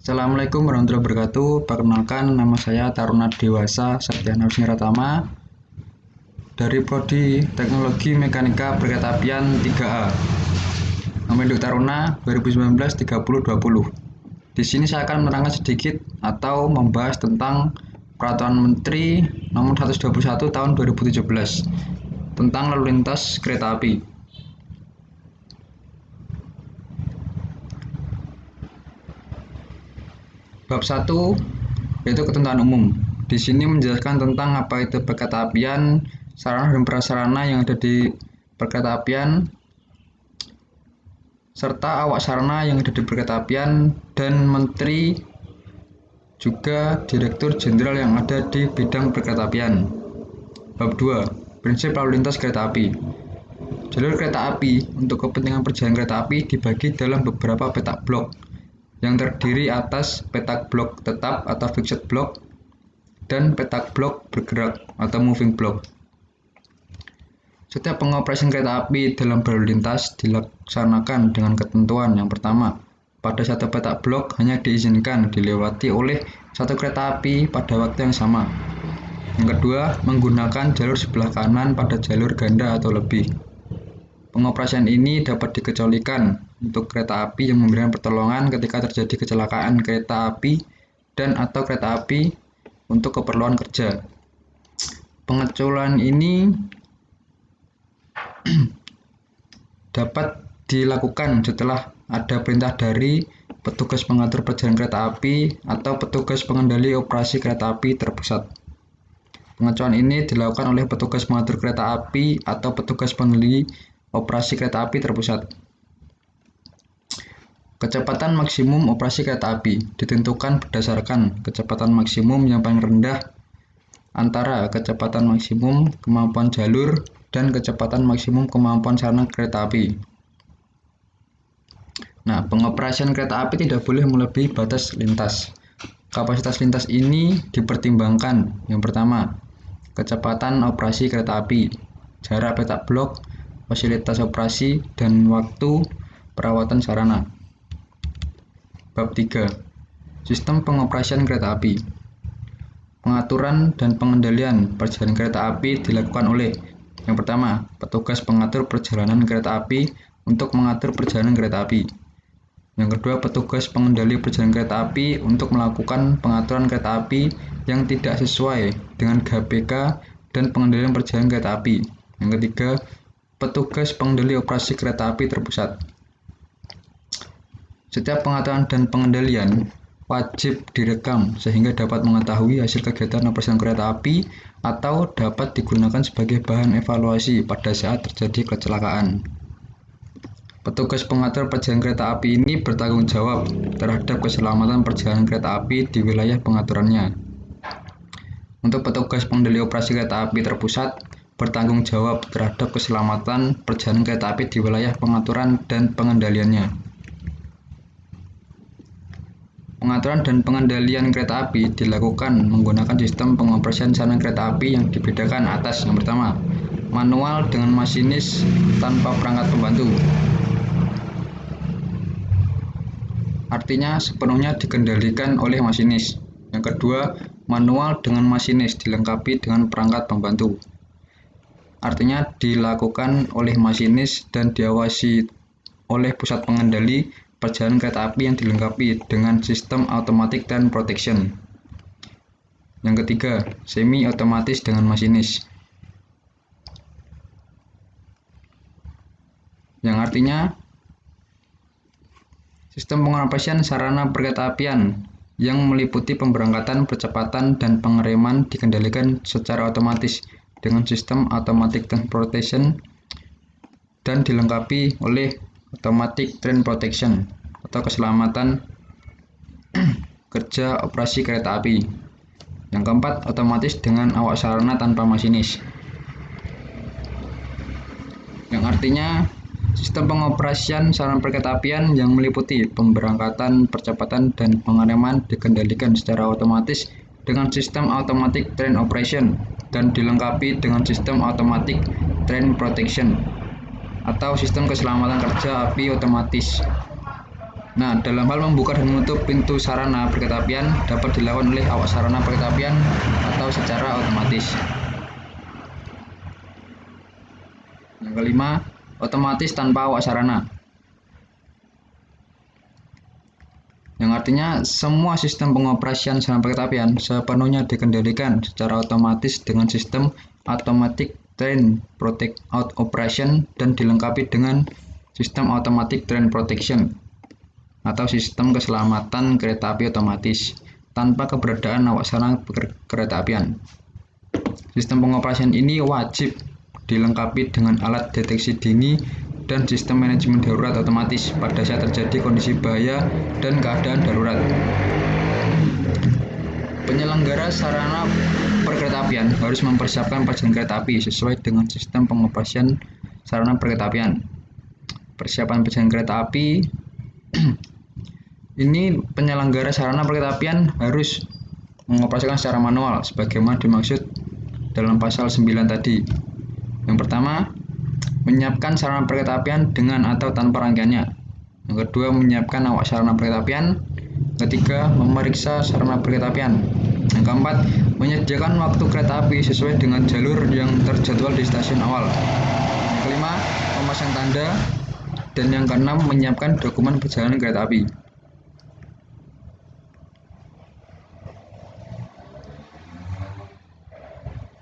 Assalamualaikum warahmatullahi wabarakatuh. Perkenalkan, nama saya Taruna Dewasa Septiana Wisniratama dari Prodi Teknologi Mekanika Perkeretaapian 3A. Nomor induk Taruna 2019-3020. Di sini saya akan menerangkan sedikit atau membahas tentang Peraturan Menteri Nomor 121 Tahun 2017 tentang lalu lintas kereta api. Bab 1 yaitu ketentuan umum. Di sini menjelaskan tentang apa itu perkeretaapian, sarana dan prasarana yang ada di perkeretaapian, serta awak sarana yang ada di perkeretaapian, dan menteri juga direktur jenderal yang ada di bidang perkeretaapian. Bab 2 prinsip lalu lintas kereta api. Jalur kereta api untuk kepentingan perjalanan kereta api dibagi dalam beberapa petak blok yang terdiri atas petak blok tetap atau fixed block dan petak blok bergerak atau moving block. Setiap pengoperasian kereta api dalam berlalu lintas dilaksanakan dengan ketentuan yang pertama, pada satu petak blok hanya diizinkan dilewati oleh satu kereta api pada waktu yang sama. Yang kedua, menggunakan jalur sebelah kanan pada jalur ganda atau lebih. Pengoperasian ini dapat dikecualikan untuk kereta api yang memberikan pertolongan ketika terjadi kecelakaan kereta api dan atau kereta api untuk keperluan kerja. Pengecualian ini dapat dilakukan setelah ada perintah dari petugas pengatur perjalanan kereta api atau petugas pengendali operasi kereta api terpusat. Pengecualian ini dilakukan oleh petugas pengatur kereta api atau petugas pengendali operasi kereta api terpusat. Kecepatan maksimum operasi kereta api ditentukan berdasarkan kecepatan maksimum yang paling rendah antara kecepatan maksimum kemampuan jalur dan kecepatan maksimum kemampuan sarana kereta api. Nah, pengoperasian kereta api tidak boleh melebihi batas lintas. Kapasitas lintas ini dipertimbangkan. Yang pertama, kecepatan operasi kereta api, jarak petak blok, fasilitas operasi, dan waktu perawatan sarana. Bab 3. Sistem pengoperasian kereta api. Pengaturan dan pengendalian perjalanan kereta api dilakukan oleh yang pertama, petugas pengatur perjalanan kereta api untuk mengatur perjalanan kereta api. Yang kedua, petugas pengendali perjalanan kereta api untuk melakukan pengaturan kereta api yang tidak sesuai dengan GBK dan pengendalian perjalanan kereta api. Yang ketiga, petugas pengendali operasi kereta api terpusat. Setiap pengaturan dan pengendalian wajib direkam sehingga dapat mengetahui hasil kegiatan operasional kereta api atau dapat digunakan sebagai bahan evaluasi pada saat terjadi kecelakaan. Petugas pengatur perjalanan kereta api ini bertanggung jawab terhadap keselamatan perjalanan kereta api di wilayah pengaturannya. Untuk petugas pengendali operasi kereta api terpusat bertanggung jawab terhadap keselamatan perjalanan kereta api di wilayah pengaturan dan pengendaliannya. Pengaturan dan pengendalian kereta api dilakukan menggunakan sistem pengoperasian sarana kereta api yang dibedakan atas. Yang pertama, manual dengan masinis tanpa perangkat pembantu. Artinya sepenuhnya dikendalikan oleh masinis. Yang kedua, manual dengan masinis dilengkapi dengan perangkat pembantu. Artinya dilakukan oleh masinis dan diawasi oleh pusat pengendali perjalanan kereta api yang dilengkapi dengan sistem automatic train protection. Yang ketiga, semi otomatis dengan masinis. Yang artinya sistem pengoperasian sarana perkeretaapian yang meliputi pemberangkatan, percepatan, dan pengereman dikendalikan secara otomatis dengan sistem automatic train protection dan dilengkapi oleh automatic train protection atau keselamatan kerja operasi kereta api. Yang keempat, otomatis dengan awak sarana tanpa masinis. Yang artinya sistem pengoperasian sarana perkeretaapian yang meliputi pemberangkatan, percepatan, dan pengereman dikendalikan secara otomatis dengan sistem automatic train operation dan dilengkapi dengan sistem automatic train protection atau sistem keselamatan kerja api otomatis. Nah, dalam hal membuka dan menutup pintu sarana perkereta apian dapat dilakukan oleh awak sarana perkereta apian atau secara otomatis. Yang kelima, otomatis tanpa awak sarana. Yang artinya semua sistem pengoperasian sarana perkereta apian sepenuhnya dikendalikan secara otomatis dengan sistem Automatic Train Protect Out Operation dan dilengkapi dengan sistem Automatic Train Protection atau sistem keselamatan kereta api otomatis tanpa keberadaan awak sarana kereta apian. Sistem pengoperasian ini wajib dilengkapi dengan alat deteksi dini dan sistem manajemen darurat otomatis pada saat terjadi kondisi bahaya dan keadaan darurat. Penyelenggara sarana perkeretaapian harus mempersiapkan perjalanan kereta api sesuai dengan sistem pengoperasian sarana perkeretaapian. Persiapan perjalanan kereta api ini penyelenggara sarana perkeretaapian harus mengoperasikan secara manual sebagaimana dimaksud dalam pasal 9 tadi. Yang pertama, menyiapkan sarana perkeretaapian dengan atau tanpa rangkaiannya. Yang kedua, menyiapkan awak sarana perkeretaapian. Ketiga, memeriksa sarana perkeretaapian. Yang keempat, menyediakan waktu kereta api sesuai dengan jalur yang terjadwal di stasiun awal. Yang kelima, memasang tanda. Dan yang keenam, menyiapkan dokumen perjalanan kereta api.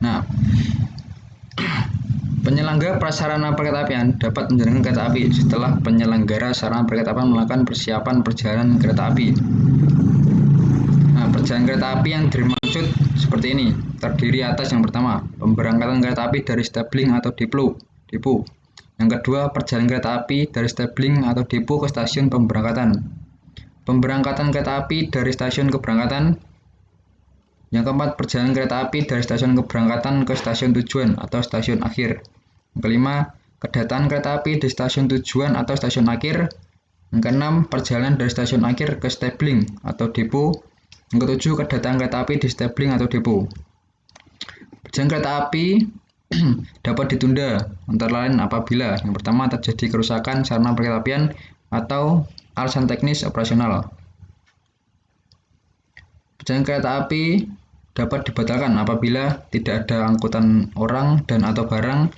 Nah, penyelenggara prasarana perkeretaapian dapat menjalankan kereta api setelah penyelenggara sarana perkeretaapian melakukan persiapan perjalanan kereta api. Nah, perjalanan kereta api yang dimaksud seperti ini, terdiri atas yang pertama, pemberangkatan kereta api dari stabling atau depo. Yang kedua, perjalanan kereta api dari stabling atau depo ke stasiun pemberangkatan. Pemberangkatan kereta api dari stasiun keberangkatan. Yang keempat, perjalanan kereta api dari stasiun keberangkatan ke stasiun tujuan atau stasiun akhir. Yang kelima, kedatangan kereta api di stasiun tujuan atau stasiun akhir. Yang keenam, perjalanan dari stasiun akhir ke stabling atau depo. Yang ketujuh, kedatangan kereta api di stabling atau depo. Perjalanan kereta api dapat ditunda antara lain apabila yang pertama terjadi kerusakan sarana perkeretaapian atau alasan teknis operasional. Perjalanan kereta api dapat dibatalkan apabila tidak ada angkutan orang dan atau barang,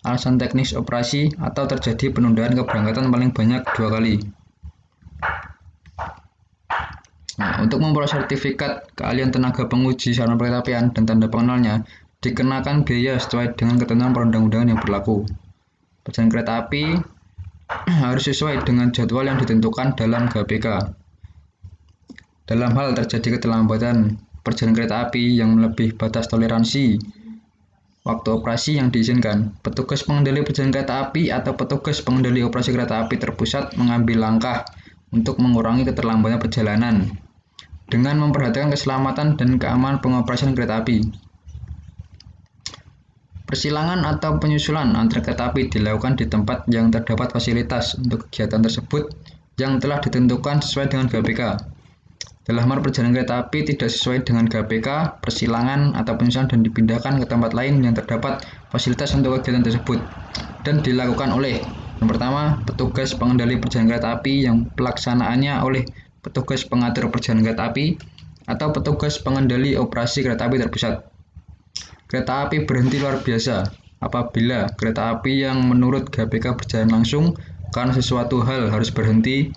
alasan teknis operasi, atau terjadi penundaan keberangkatan paling banyak 2 kali. Nah, untuk memperoleh sertifikat keahlian tenaga penguji sarana perkeretaapian dan tanda pengenalnya dikenakan biaya sesuai dengan ketentuan perundang-undangan yang berlaku. Perjalanan kereta api harus sesuai dengan jadwal yang ditentukan dalam GBK. Dalam hal terjadi keterlambatan perjalanan kereta api yang melebihi batas toleransi waktu operasi yang diizinkan, petugas pengendali perjalanan kereta api atau petugas pengendali operasi kereta api terpusat mengambil langkah untuk mengurangi keterlambatan perjalanan dengan memperhatikan keselamatan dan keamanan pengoperasian kereta api. Persilangan atau penyusulan antar kereta api dilakukan di tempat yang terdapat fasilitas untuk kegiatan tersebut yang telah ditentukan sesuai dengan GBK. Dalam hal perjalanan kereta api tidak sesuai dengan GBK, persilangan atau penyusulan dan dipindahkan ke tempat lain yang terdapat fasilitas untuk kegiatan tersebut dan dilakukan oleh yang pertama, petugas pengendali perjalanan kereta api yang pelaksanaannya oleh petugas pengatur perjalanan kereta api atau petugas pengendali operasi kereta api terpusat. Kereta api berhenti luar biasa apabila kereta api yang menurut GBK berjalan langsung karena sesuatu hal harus berhenti.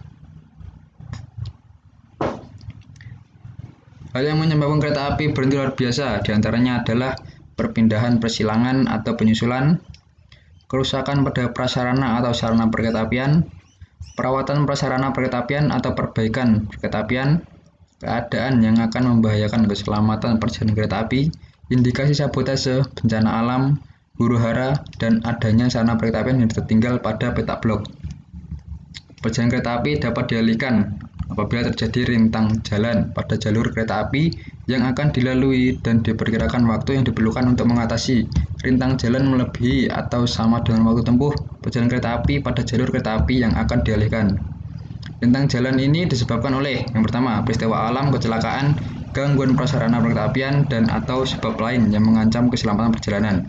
Hal yang menyebabkan kereta api berhenti luar biasa diantaranya adalah perpindahan persilangan atau penyusulan, kerusakan pada prasarana atau sarana perkeretaapian, perawatan prasarana perkeretaapian atau perbaikan perkeretaapian, keadaan yang akan membahayakan keselamatan perjalanan kereta api, indikasi sabotase, bencana alam, huru-hara, dan adanya sarana perkeretaapian yang tertinggal pada peta blok. Perjalanan kereta api dapat dialihkan apabila terjadi rintang jalan pada jalur kereta api yang akan dilalui dan diperkirakan waktu yang diperlukan untuk mengatasi rintang jalan melebihi atau sama dengan waktu tempuh perjalanan kereta api pada jalur kereta api yang akan dialihkan. Rintang jalan ini disebabkan oleh yang pertama, peristiwa alam, kecelakaan, gangguan prasarana perkeretaapian, dan atau sebab lain yang mengancam keselamatan perjalanan.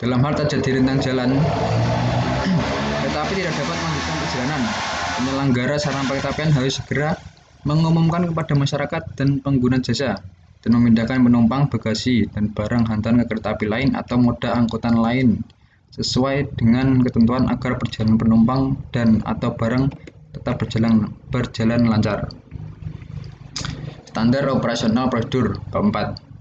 Dalam hal terjadi rintang jalan api tidak dapat melanjutkan perjalanan, penyelenggara sarana perkereta apian harus segera mengumumkan kepada masyarakat dan pengguna jasa dan memindahkan penumpang, bagasi, dan barang hantaran ke kereta api lain atau moda angkutan lain sesuai dengan ketentuan agar perjalanan penumpang dan atau barang tetap berjalan lancar. Standar operasional prosedur. Bab 4.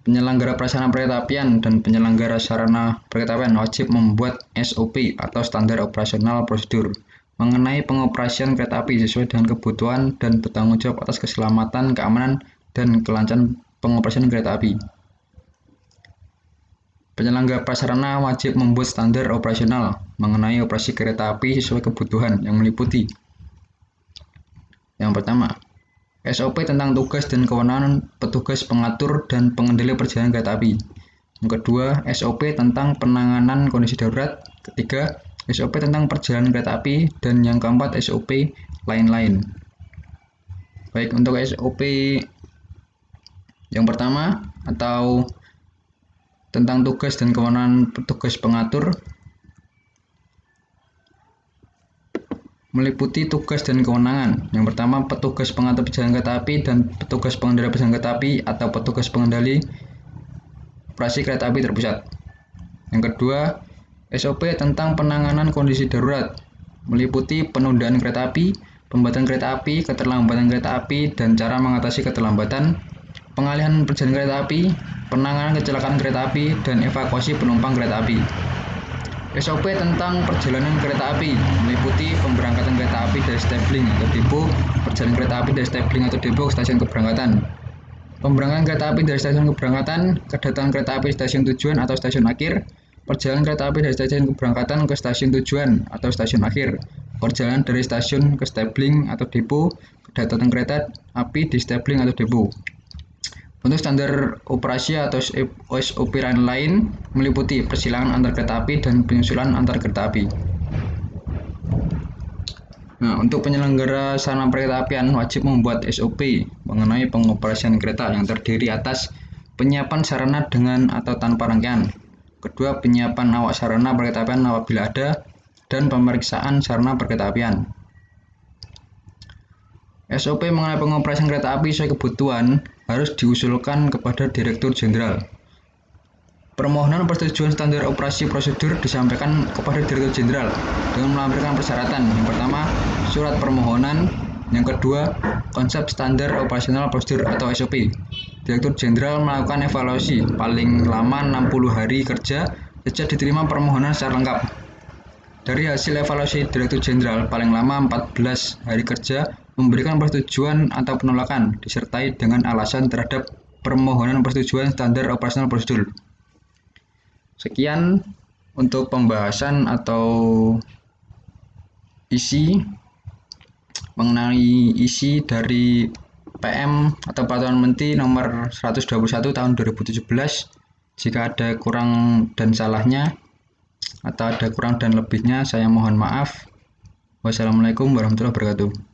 Penyelenggara prasarana perkereta apian dan penyelenggara sarana perkereta apian wajib membuat SOP atau standar operasional prosedur mengenai pengoperasian kereta api sesuai dengan kebutuhan dan bertanggung jawab atas keselamatan, keamanan, dan kelancaran pengoperasian kereta api. Penyelenggara prasarana wajib membuat standar operasional mengenai operasi kereta api sesuai kebutuhan yang meliputi: yang pertama, SOP tentang tugas dan kewenangan petugas pengatur dan pengendali perjalanan kereta api. Yang kedua, SOP tentang penanganan kondisi darurat. Ketiga, SOP tentang perjalanan kereta api. Dan yang keempat, SOP lain-lain. Baik, untuk SOP yang pertama atau tentang tugas dan kewenangan petugas pengatur meliputi tugas dan kewenangan. Yang pertama, petugas pengatur perjalanan kereta api dan petugas pengendali perjalanan kereta api atau petugas pengendali operasi kereta api terpusat. Yang kedua, SOP tentang penanganan kondisi darurat meliputi penundaan kereta api, pembatalan kereta api, keterlambatan kereta api, dan cara mengatasi keterlambatan, pengalihan perjalanan kereta api, penanganan kecelakaan kereta api, dan evakuasi penumpang kereta api. SOP tentang perjalanan kereta api meliputi pemberangkatan kereta api dari stabling atau depo, perjalanan kereta api dari stabling atau depo ke stasiun keberangkatan, pemberangkatan kereta api dari stasiun keberangkatan, kedatangan kereta api stasiun tujuan atau stasiun akhir, perjalanan kereta api dari stasiun keberangkatan ke stasiun tujuan atau stasiun akhir, perjalanan dari stasiun ke stabling atau depo, kedatangan kereta api di stabling atau depo. Untuk standar operasi atau SOP lain meliputi persilangan antar kereta api dan penyusulan antar kereta api. Nah, untuk penyelenggara sarana perkereta apian wajib membuat SOP mengenai pengoperasian kereta yang terdiri atas penyiapan sarana dengan atau tanpa rangkaian. Kedua, penyiapan awak sarana perkereta apian apabila ada, dan pemeriksaan sarana perkereta apian. SOP mengenai pengoperasian kereta api sesuai kebutuhan harus diusulkan kepada Direktur Jenderal. Permohonan persetujuan standar operasi prosedur disampaikan kepada Direktur Jenderal dengan melampirkan persyaratan. Yang pertama, surat permohonan. Yang kedua, konsep standar operasional prosedur atau SOP. Direktur Jenderal melakukan evaluasi paling lama 60 hari kerja sejak diterima permohonan secara lengkap. Dari hasil evaluasi Direktur Jenderal, paling lama 14 hari kerja memberikan persetujuan atau penolakan disertai dengan alasan terhadap permohonan persetujuan standar operasional prosedur. Sekian untuk pembahasan atau isi mengenai isi dari PM atau Peraturan Menteri nomor 121 tahun 2017. Jika ada kurang dan salahnya atau ada kurang dan lebihnya, saya mohon maaf. Wassalamualaikum warahmatullahi wabarakatuh.